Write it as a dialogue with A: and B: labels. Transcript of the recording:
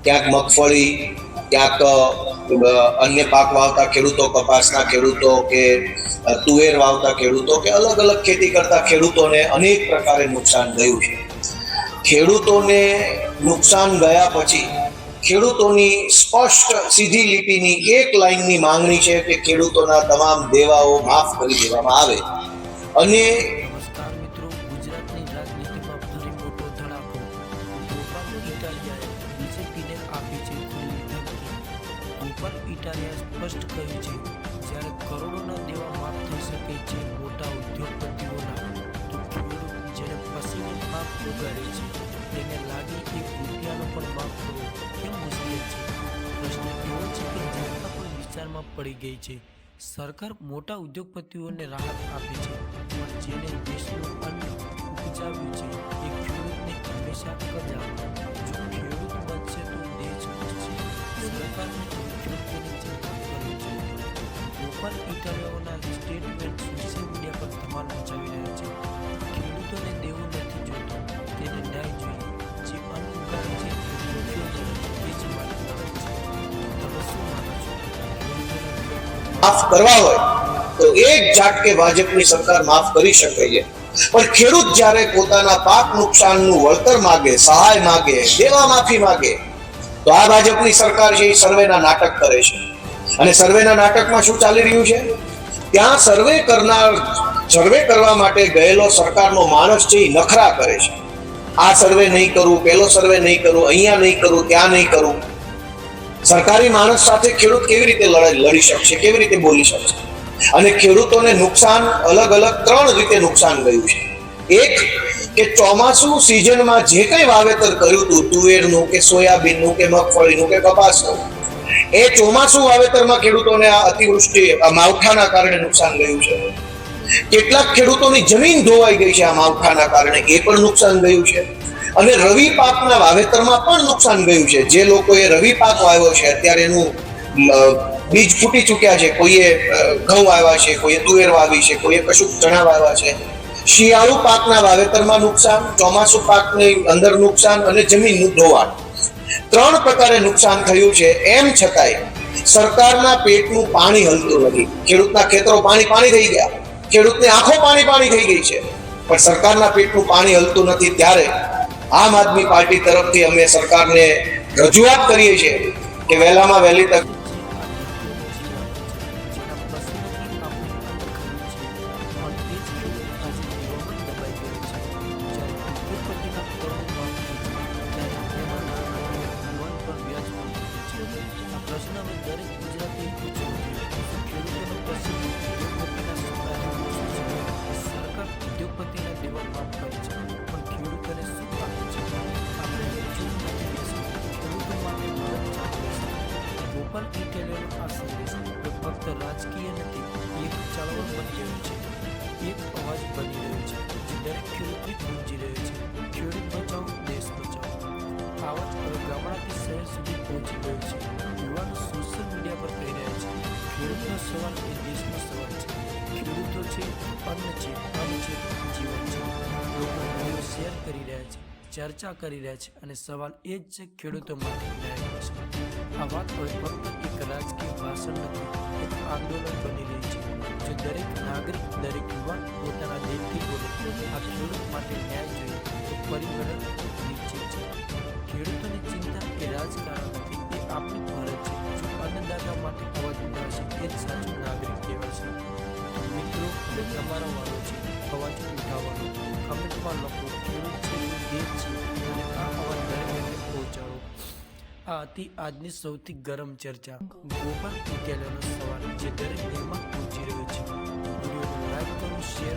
A: ક્યાંક મગફળી, ક્યાંક અન્ય પાક વાવતા ખેડૂતો, કપાસના ખેડૂતો કે તુવેર વાવતા ખેડૂતો કે અલગ અલગ ખેતી કરતા ખેડૂતોને અનેક પ્રકારે નુકસાન ગયું છે. ખેડૂતોને નુકસાન ગયા પછી ખેડૂતોની સ્પષ્ટ સીધી લીટીની એક લાઈનની માંગણી છે કે ખેડૂતોના તમામ દેવાઓ માફ કરી દેવામાં આવે. અને
B: નમસ્કાર મિત્રો, ગુજરાતની રાજનીતિમાં ફરી મોટો ધડાકો. ગોપાલ ઇટાલિયાએ બીજેપીને આપી છે ખુલ્લી ધમકી. ગોપાલ ઇટાલિયાએ સ્પષ્ટ કહ્યું છે, જ્યારે કરોડોના દેવા માફ થઈ શકે છે મોટા ઉદ્યોગપતિઓના, તો ખેડૂત જેને પસીને પાક ઉગાડે છે તેને લાગે કે રૂપિયાનો પણ માફ કરવો કેમ મુશ્કેલ છે. પ્રશ્ન એવો છે કે જનતા પણ વિચારમાં પડી ગઈ છે. સરકાર મોટા ઉદ્યોગપતિઓને રાહત આપે છે, પણ જેને દેશનું અન્ન ઉપજાવ્યું છે એ ખેડૂતને હંમેશા કજાવે. જો ખેડૂત બચશે તો દેશ બચશે. સરકારને ખેડૂતોની ચિંતા કરવી જોઈએ. ગોપાલ ઇટાલિયાઓના સ્ટેટમેન્ટ સોશિયલ મીડિયા પર ધમાલ મચાવી રહ્યા છે. ખેડૂતોને દેવું નથી જોઈતું, તેને ન્યાય જોઈએ. જે અન્ન ઉગાડે છે એ જ માલિક કરે છે. તમે શું માનો છો?
A: માફ કરવા હોય તો એક ઝાટકે ભાજપની સરકાર માફ કરી શકે છે, પણ ખેડૂત જ્યારે પોતાના પાક નુકસાનનું વળતર માગે, સહાય માગે, દેવા માફી માગે, તો આ ભાજપની સરકાર છે એ સર્વેના નાટક કરે છે. અને સર્વેના નાટકમાં શું ચાલી રહ્યું છે? ત્યાં સર્વે કરવા માટે ગયેલો સરકારનો માણસ છે એ નખરા કરે છે. આ સર્વે નહીં કરું, પેલો સર્વે નહીં કરું, અહીંયા નહીં કરું, ત્યાં નહીં કરું. સરકારી માણસ સાથે ખેડૂત કેવી રીતે લડી શકશે, કેવી રીતે બોલી શકશે? અને ખેડૂતોને નુકસાન અલગ અલગ 3 રીતે નુકસાન ગયું છે. એક કે ચોમાસુ સિઝનમાં જે કંઈ વાવેતર કર્યું હતું, તુવેરનું કે સોયાબીનનું કે મગફળીનું કે કપાસનું, એ ચોમાસુ વાવેતરમાં ખેડૂતોને આ અતિવૃષ્ટિ, આ માવઠાના કારણે નુકસાન ગયું છે. કેટલાક ખેડૂતોની જમીન ધોવાઈ ગઈ છે આ માવઠાના કારણે, એ પણ નુકસાન ગયું છે. અને રવિ પાકના વાવેતરમાં પણ નુકસાન ગયું છે. જે લોકોએ રવિ પાક વાવ્યો છે અત્યારે એનું બીજ ફૂટી ચૂક્યા છે. કોઈએ ઘઉં વાવ્યા છે, કોઈએ તુવેર વાવી છે, કોઈએ કશુંક ચણા વાવ્યા છે. શિયાળુ પાકના વાવેતરમાં નુકસાન, ચોમાસુ પાકની અંદર નુકસાન અને જમીનનું ધોવાણ, 3 પ્રકારે નુકસાન થયું છે. એમ છતાંય સરકારના પેટનું પાણી હલતું નથી. ખેડૂતના ખેતરો પાણી થઈ ગયા, ખેડૂતની આંખો પાણી થઈ ગઈ છે, પણ સરકારના પેટનું પાણી હલતું નથી. ત્યારે આમ આદમી પાર્ટી તરફથી અમે સરકારને રજૂઆત કરીએ છીએ કે વહેલામાં વહેલી તક
B: ગોપાલ ઇટાલિયાનો આ સંદેશ ફક્ત રાજકીય નથી, એક ચળવળ બની રહ્યો છે, એક અવાજ બની રહ્યો છે જે દરેક ખેડૂતને ગુંજી રહ્યો છે. ખેડૂત બચાવો, દેશ બચાવો. આવાજ હવે ગામડાથી શહેર સુધી પહોંચી ગયો છે. યુવાનો સોશિયલ મીડિયા પર કહી રહ્યા છે, ખેડૂતનો સવાલ એ દેશનો સવાલ છે. ખેડૂતો છે, અન્ન છે, અન્ન છે, જીવન છે. લોકો વિડીયો શેર કરી રહ્યા છે, ચર્ચા કરી રહ્યા છે, અને સવાલ એ જ છે, ખેડૂતો માટે ન્યાય મળશે. આ વાત હવે ફક્ત એક રાજકીય ભાષણ નથી, એક આંદોલન બની રહી છે. જો દરેક નાગરિક, દરેક યુવાન પોતાના દિલથી બોલે, આ ખેડૂત માટે ન્યાય જોઈએ, તો પરિવર્તન નિશ્ચિત છે. ખેડૂતોની ચિંતા એ રાજકારણ નથી, એ આપણી ફરજ છે. જો અન્નદાતા માટે અવાજ ઉઠાવશે એ જ સાચું નાગરિક કહેવાશે. મિત્રો, હવે તમારો વારો છે અવાજ ઉઠાવવાનો. કમેન્ટમાં લખો, ખેડૂત છે તો દેશ છે, અને આ અવાજ દરેક જગ્યાએ પહોંચાડો. આ હતી આજની સૌથી ગરમ ચર્ચા. ગોપાલ ઇટાલિયાનો સવાલ જે દરેક દિલમાં પહોંચી રહ્યો છે. વિડીયોને લાઈક કરો, શેર